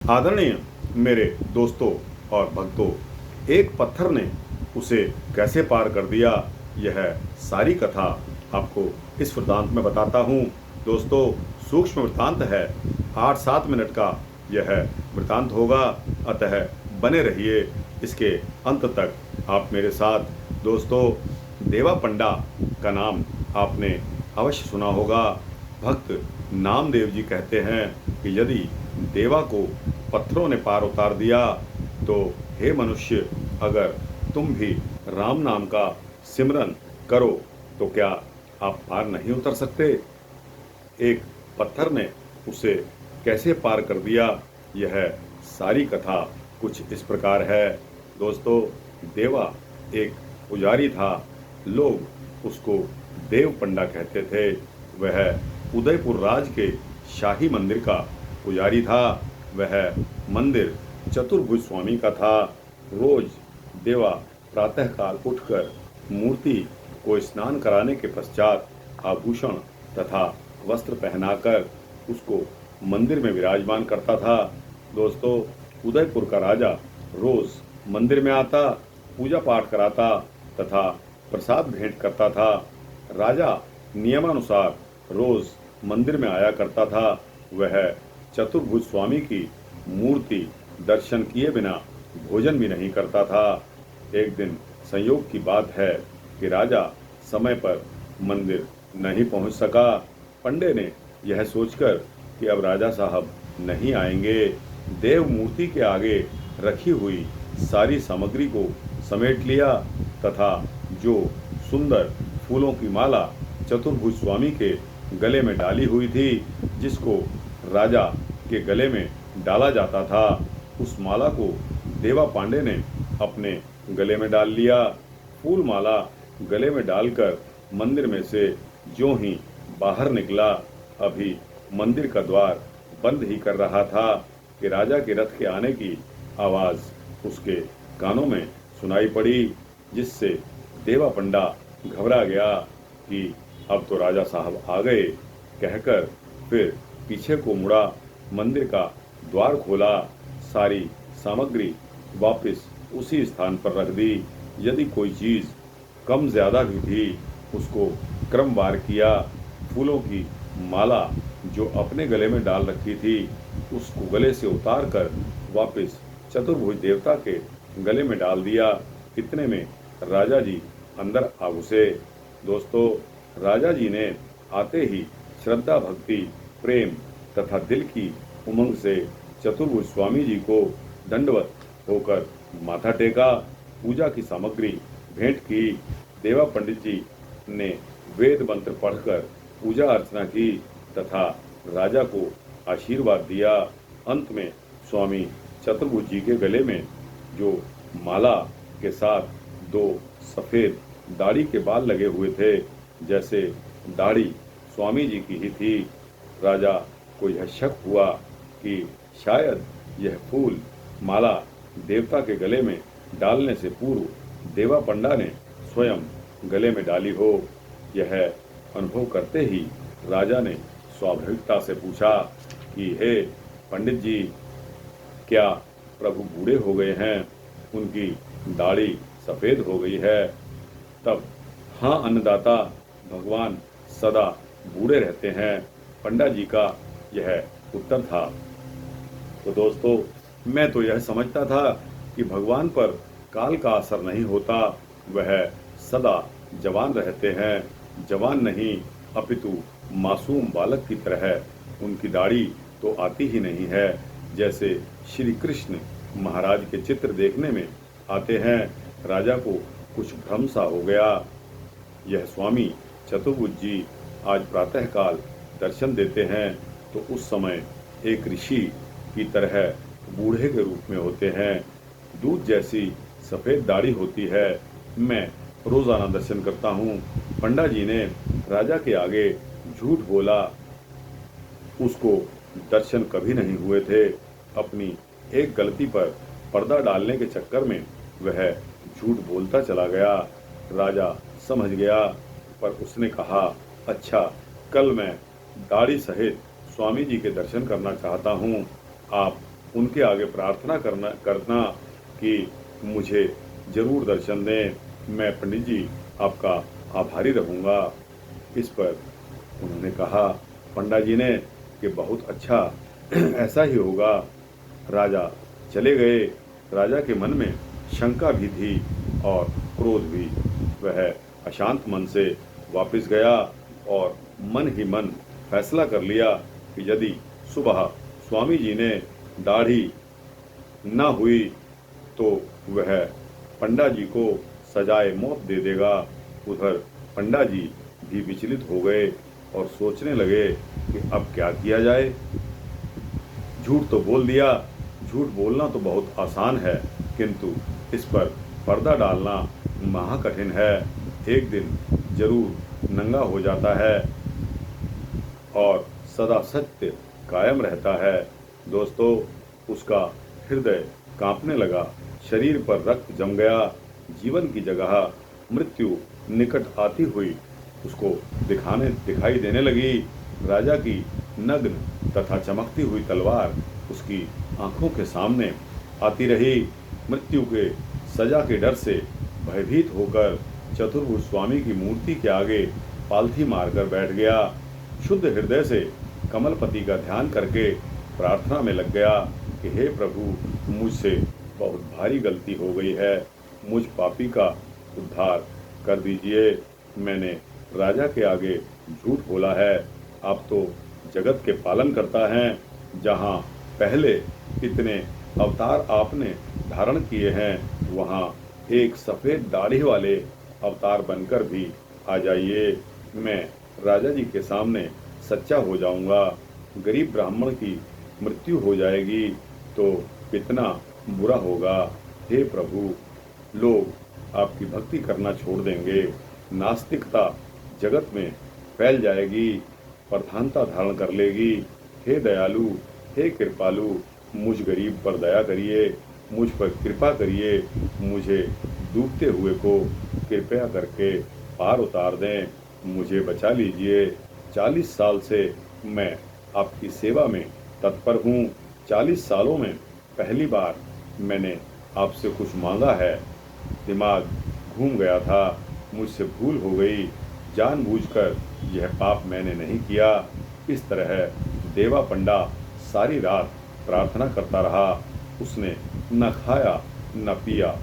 आदरणीय मेरे दोस्तों और भक्तों, एक पत्थर ने उसे कैसे पार कर दिया, यह सारी कथा आपको इस वृत्तांत में बताता हूँ। दोस्तों, सूक्ष्म वृत्तांत है, 8-7 मिनट का यह वृत्तांत होगा, अतः बने रहिए इसके अंत तक आप मेरे साथ। दोस्तों, देवा पंडा का नाम आपने अवश्य सुना होगा। भक्त नामदेव जी कहते हैं कि यदि देवा को पत्थरों ने पार उतार दिया तो हे मनुष्य, अगर तुम भी राम नाम का सिमरन करो तो क्या आप पार नहीं उतर सकते। एक पत्थर ने उसे कैसे पार कर दिया, यह सारी कथा कुछ इस प्रकार है। दोस्तों, देवा एक पुजारी था, लोग उसको देव पंडा कहते थे। वह उदयपुर राज के शाही मंदिर का पुजारी था। वह मंदिर चतुर्भुज स्वामी का था। रोज देवा प्रातःकाल उठकर मूर्ति को स्नान कराने के पश्चात आभूषण तथा वस्त्र पहनाकर उसको मंदिर में विराजमान करता था। दोस्तों, उदयपुर का राजा रोज मंदिर में आता, पूजा पाठ कराता तथा प्रसाद भेंट करता था। राजा नियमानुसार रोज मंदिर में आया करता था। वह चतुर्भुज स्वामी की मूर्ति दर्शन किए बिना भोजन भी नहीं करता था। एक दिन संयोग की बात है कि राजा समय पर मंदिर नहीं पहुंच सका। पंडे ने यह सोचकर कि अब राजा साहब नहीं आएंगे, देव मूर्ति के आगे रखी हुई सारी सामग्री को समेट लिया तथा जो सुंदर फूलों की माला चतुर्भुज स्वामी के गले में डाली हुई थी, जिसको राजा के गले में डाला जाता था, उस माला को देवा पांडे ने अपने गले में डाल लिया। फूल माला गले में डालकर मंदिर में से ज्यों ही बाहर निकला, अभी मंदिर का द्वार बंद ही कर रहा था कि राजा के रथ के आने की आवाज उसके कानों में सुनाई पड़ी, जिससे देवा पंडा घबरा गया कि अब तो राजा साहब आ गए। कहकर फिर पीछे को मुड़ा, मंदिर का द्वार खोला, सारी सामग्री वापस उसी स्थान पर रख दी। यदि कोई चीज कम ज्यादा भी थी उसको क्रमवार किया। फूलों की माला जो अपने गले में डाल रखी थी उसको गले से उतार कर वापस चतुर्भुज देवता के गले में डाल दिया। इतने में राजा जी अंदर आ घुसे। दोस्तों, राजा जी ने आते ही श्रद्धा, भक्ति, प्रेम तथा दिल की उमंग से चतुर्भुज स्वामी जी को दंडवत होकर माथा टेका, पूजा की सामग्री भेंट की। देवा पंडित जी ने वेद मंत्र पढ़कर पूजा अर्चना की तथा राजा को आशीर्वाद दिया। अंत में स्वामी चतुर्भुज जी के गले में जो माला के साथ 2 सफेद दाढ़ी के बाल लगे हुए थे, जैसे दाढ़ी स्वामी जी की ही थी। राजा को यह शक हुआ कि शायद यह फूल माला देवता के गले में डालने से पूर्व देवा पंडा ने स्वयं गले में डाली हो। यह अनुभव करते ही राजा ने स्वाभाविकता से पूछा कि हे पंडित जी, क्या प्रभु बूढ़े हो गए हैं, उनकी दाढ़ी सफेद हो गई है। तब हाँ अन्नदाता, भगवान सदा बूढ़े रहते हैं, पंडा जी का यह उत्तर था। तो दोस्तों, मैं तो यह समझता था कि भगवान पर काल का असर नहीं होता, वह सदा जवान रहते हैं। जवान नहीं अपितु मासूम बालक की तरह उनकी दाढ़ी तो आती ही नहीं है, जैसे श्री कृष्ण महाराज के चित्र देखने में आते हैं। राजा को कुछ भ्रम सा हो गया। यह स्वामी चतुर्भुज जी आज प्रातःकाल दर्शन देते हैं तो उस समय एक ऋषि की तरह बूढ़े के रूप में होते हैं, दूध जैसी सफेद दाढ़ी होती है। मैं रोजाना दर्शन करता हूँ। पंडा जी ने राजा के आगे झूठ बोला, उसको दर्शन कभी नहीं हुए थे। अपनी एक गलती पर पर्दा डालने के चक्कर में वह झूठ बोलता चला गया। राजा समझ गया, पर उसने कहा, अच्छा, कल मैं दाढ़ी सहित स्वामी जी के दर्शन करना चाहता हूँ, आप उनके आगे प्रार्थना करना कि मुझे जरूर दर्शन दें। मैं पंडित जी आपका आभारी रहूँगा। इस पर उन्होंने कहा पंडा जी ने कि बहुत अच्छा, ऐसा ही होगा। राजा चले गए। राजा के मन में शंका भी थी और क्रोध भी। वह अशांत मन से वापस गया और मन ही मन फैसला कर लिया कि यदि सुबह स्वामी जी ने दाढ़ी न हुई तो वह पंडा जी को सजाए मौत दे देगा। उधर पंडा जी भी विचलित हो गए और सोचने लगे कि अब क्या किया जाए। झूठ तो बोल दिया। झूठ बोलना तो बहुत आसान है, किंतु इस पर पर्दा डालना महाकठिन है। एक दिन जरूर नंगा हो जाता है और सदा सत्य कायम रहता है। दोस्तों, उसका हृदय कांपने लगा, शरीर पर रक्त जम गया। जीवन की जगह मृत्यु निकट आती हुई उसको दिखाई देने लगी। राजा की नग्न तथा चमकती हुई तलवार उसकी आंखों के सामने आती रही। मृत्यु के सजा के डर से भयभीत होकर चतुर्भुज स्वामी की मूर्ति के आगे पालथी मारकर बैठ गया। शुद्ध हृदय से कमलपति का ध्यान करके प्रार्थना में लग गया कि हे प्रभु, मुझसे बहुत भारी गलती हो गई है, मुझ पापी का उद्धार कर दीजिए। मैंने राजा के आगे झूठ बोला है। आप तो जगत के पालन करता हैं, जहाँ पहले इतने अवतार आपने धारण किए हैं, वहाँ एक सफेद दाढ़ी वाले अवतार बनकर भी आ जाइए। मैं राजा जी के सामने सच्चा हो जाऊंगा। गरीब ब्राह्मण की मृत्यु हो जाएगी तो कितना बुरा होगा। हे प्रभु, लोग आपकी भक्ति करना छोड़ देंगे। नास्तिकता जगत में फैल जाएगी, प्रधानता धारण कर लेगी। हे दयालु, हे कृपालु, मुझ गरीब पर दया करिए, मुझ पर कृपा करिए। मुझे डूबते हुए को कृपया करके पार उतार दें, मुझे बचा लीजिए। 40 साल से मैं आपकी सेवा में तत्पर हूँ। 40 सालों में पहली बार मैंने आपसे कुछ मांगा है। दिमाग घूम गया था, मुझसे भूल हो गई। जानबूझकर यह पाप मैंने नहीं किया। इस तरह देवा पंडा सारी रात प्रार्थना करता रहा। उसने न खाया न पिया।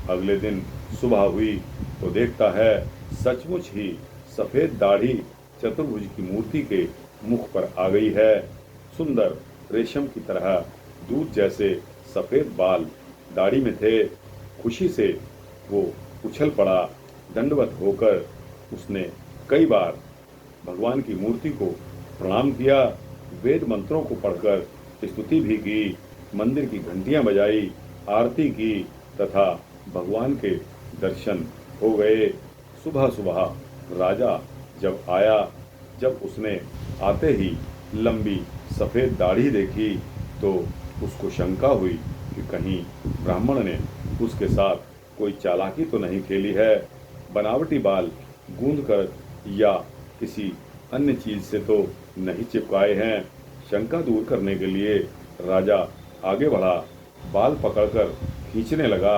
अगले दिन सुबह हुई तो देखता है सचमुच ही सफेद दाढ़ी चतुर्भुज की मूर्ति के मुख पर आ गई है। सुंदर रेशम की तरह दूध जैसे सफेद बाल दाढ़ी में थे। खुशी से वो उछल पड़ा। दंडवत होकर उसने कई बार भगवान की मूर्ति को प्रणाम किया। वेद मंत्रों को पढ़कर स्तुति भी की, मंदिर की घंटियां बजाई, आरती की तथा भगवान के दर्शन हो गए। सुबह सुबह राजा जब आया, जब उसने आते ही लंबी सफेद दाढ़ी देखी तो उसको शंका हुई कि कहीं ब्राह्मण ने उसके साथ कोई चालाकी तो नहीं खेली है। बनावटी बाल गूंथकर या किसी अन्य चीज से तो नहीं चिपकाए हैं। शंका दूर करने के लिए राजा आगे बढ़ा, बाल पकड़कर खींचने लगा।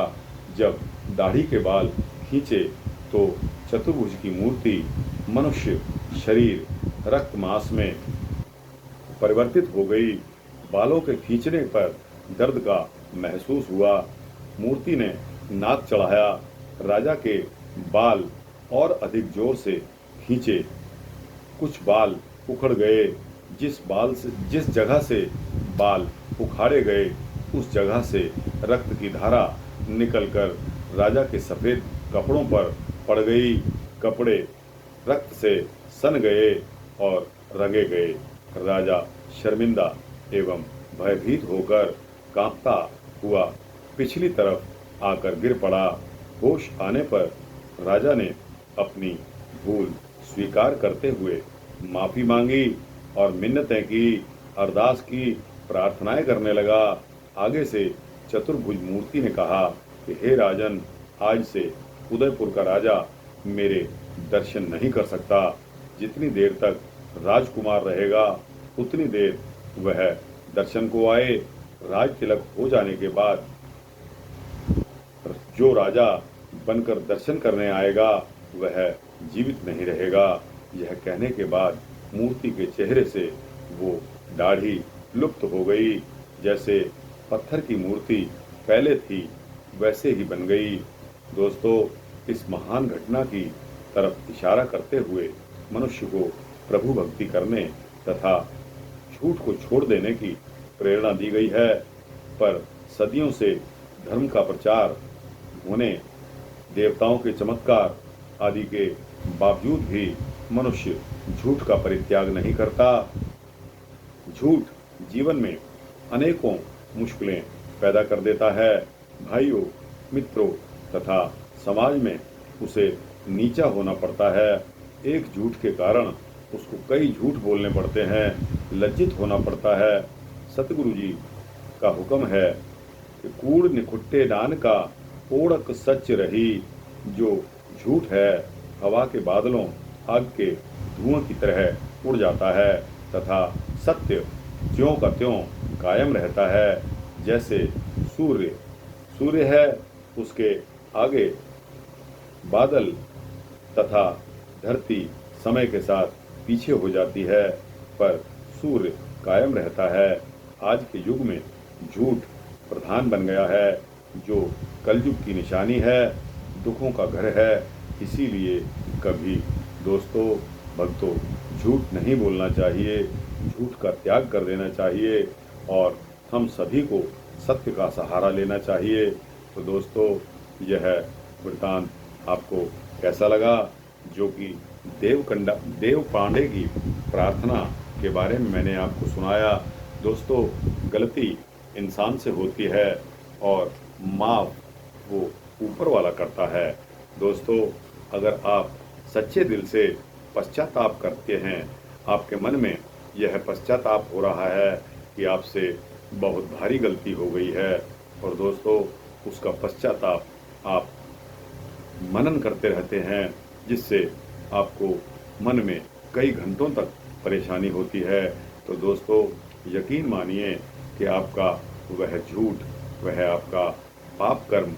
जब दाढ़ी के बाल खींचे तो चतुर्भुज की मूर्ति मनुष्य शरीर रक्त मांस में परिवर्तित हो गई। बालों के खींचने पर दर्द का महसूस हुआ। मूर्ति ने नाक चढ़ाया। राजा के बाल और अधिक जोर से खींचे। कुछ बाल उखड़ गए। जिस जगह से बाल उखाड़े गए उस जगह से रक्त की धारा निकलकर राजा के सफेद कपड़ों पर पड़ गई। कपड़े रक्त से सन गए और रंगे गए। राजा शर्मिंदा एवं भयभीत होकर कांपता हुआ पिछली तरफ आकर गिर पड़ा। होश आने पर राजा ने अपनी भूल स्वीकार करते हुए माफी मांगी और मिन्नतें की, अरदास की, प्रार्थनाएं करने लगा। आगे से चतुर्भुज मूर्ति ने कहा कि हे राजन, आज से उदयपुर का राजा मेरे दर्शन नहीं कर सकता। जितनी देर तक राजकुमार रहेगा उतनी देर वह दर्शन को आए। राज तिलक हो जाने के बाद जो राजा बनकर दर्शन करने आएगा वह जीवित नहीं रहेगा। यह कहने के बाद मूर्ति के चेहरे से वो दाढ़ी लुप्त हो गई। जैसे पत्थर की मूर्ति पहले थी वैसे ही बन गई। दोस्तों, इस महान घटना की तरफ इशारा करते हुए मनुष्य को प्रभु भक्ति करने तथा झूठ को छोड़ देने की प्रेरणा दी गई है। पर सदियों से धर्म का प्रचार होने, देवताओं के चमत्कार आदि के बावजूद भी मनुष्य झूठ का परित्याग नहीं करता। झूठ जीवन में अनेकों मुश्किलें पैदा कर देता है। भाइयों, मित्रों तथा समाज में उसे नीचा होना पड़ता है। एक झूठ के कारण उसको कई झूठ बोलने पड़ते हैं, लज्जित होना पड़ता है। सतगुरु जी का हुक्म है कि कूड़ निखुट्टे डान का ओढ़क सच रही। जो झूठ है हवा के बादलों, आग के धुआं की तरह उड़ जाता है तथा सत्य ज्यों का त्यों कायम रहता है। जैसे सूर्य है, उसके आगे बादल तथा धरती समय के साथ पीछे हो जाती है, पर सूर्य कायम रहता है। आज के युग में झूठ प्रधान बन गया है, जो कलयुग की निशानी है, दुखों का घर है। इसीलिए कभी दोस्तों, भक्तों, झूठ नहीं बोलना चाहिए, झूठ का त्याग कर देना चाहिए और हम सभी को सत्य का सहारा लेना चाहिए। तो दोस्तों, यह वृत्तांत आपको कैसा लगा, जो कि देव पांडे की प्रार्थना के बारे में मैंने आपको सुनाया। दोस्तों, गलती इंसान से होती है और माफ़ वो ऊपर वाला करता है। दोस्तों, अगर आप सच्चे दिल से पश्चाताप करते हैं, आपके मन में यह पश्चाताप हो रहा है कि आपसे बहुत भारी गलती हो गई है, और दोस्तों उसका पश्चाताप आप मनन करते रहते हैं, जिससे आपको मन में कई घंटों तक परेशानी होती है, तो दोस्तों यकीन मानिए कि आपका वह झूठ, वह आपका पाप कर्म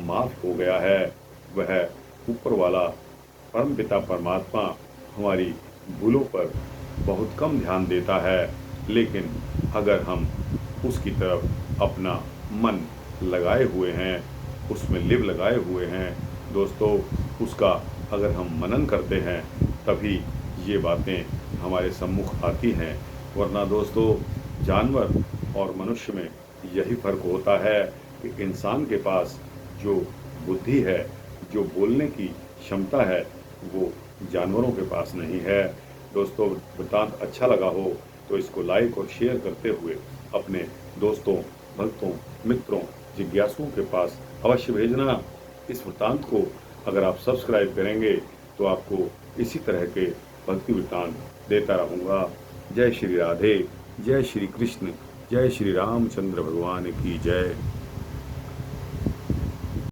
माफ हो गया है। वह ऊपर वाला परमपिता परमात्मा हमारी भूलों पर बहुत कम ध्यान देता है, लेकिन अगर हम उसकी तरफ अपना मन लगाए हुए हैं, उसमें लिव लगाए हुए हैं, दोस्तों उसका अगर हम मनन करते हैं तभी ये बातें हमारे सम्मुख आती हैं। वरना दोस्तों, जानवर और मनुष्य में यही फर्क होता है कि इंसान के पास जो बुद्धि है, जो बोलने की क्षमता है, वो जानवरों के पास नहीं है। दोस्तों, वृत्तांत अच्छा लगा हो तो इसको लाइक और शेयर करते हुए अपने दोस्तों, भक्तों, मित्रों, जिज्ञासुओं के पास अवश्य भेजना। इस वृत्तांत को अगर आप सब्सक्राइब करेंगे तो आपको इसी तरह के भक्ति वृत्तांत देता रहूँगा। जय श्री राधे, जय श्री कृष्ण, जय श्री रामचंद्र भगवान की जय।